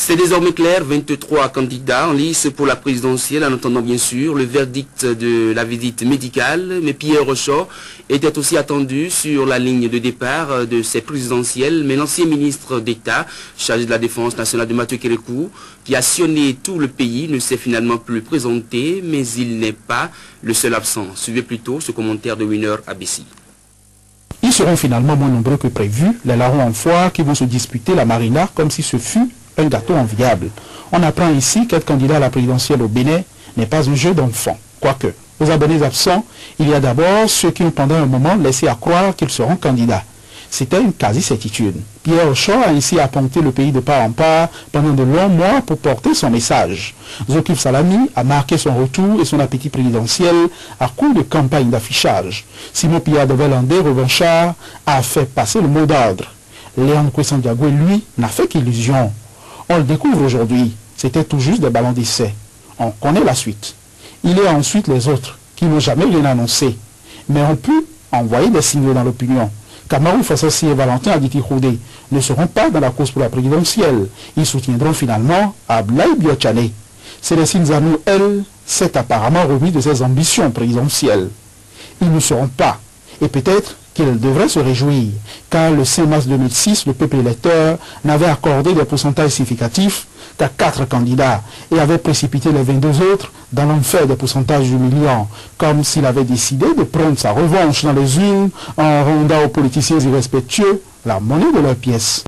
C'est désormais clair, 23 candidats en lice pour la présidentielle, en attendant bien sûr le verdict de la visite médicale. Mais Pierre Rochor était aussi attendu sur la ligne de départ de ces présidentielles. Mais l'ancien ministre d'État, chargé de la défense nationale de Mathieu Kérékou, qui a sillonné tout le pays, ne s'est finalement plus présenté, mais il n'est pas le seul absent. Suivez plutôt ce commentaire de Winner Abessi. Ils seront finalement moins nombreux que prévu, les larrons en foire qui vont se disputer la marina comme si ce fut un gâteau enviable. On apprend ici qu'être candidat à la présidentielle au Bénin n'est pas un jeu d'enfant. Quoique, aux abonnés absents, il y a d'abord ceux qui ont pendant un moment laissé à croire qu'ils seront candidats. C'était une quasi-certitude. Pierre Rochor a ainsi apporté le pays de part en part pendant de longs mois pour porter son message. Zokif Salami a marqué son retour et son appétit présidentiel à coup de campagne d'affichage. Simon Pierre de Velandé, revanchard, a fait passer le mot d'ordre. Léon Kouessandiagoué, lui, n'a fait qu'illusion. On le découvre aujourd'hui. C'était tout juste des ballons d'essai. On connaît la suite. Il y a ensuite les autres qui n'ont jamais rien annoncé, mais ont pu envoyer des signaux dans l'opinion. Kamarou Fassassi et Valentin Aditi Khoudé ne seront pas dans la course pour la présidentielle. Ils soutiendront finalement Ablaï Biochane. Célestine Zanou, elle, s'est apparemment remis de ses ambitions présidentielles. Ils ne seront pas. Et peut-être qu'ils devraient se réjouir, car le 5 mars 2006, le peuple électeur n'avait accordé des pourcentages significatifs qu'à 4 candidats et avait précipité les 22 autres dans l'enfer des pourcentages humiliants, comme s'il avait décidé de prendre sa revanche dans les urnes en rendant aux politiciens irrespectueux la monnaie de leurs pièces.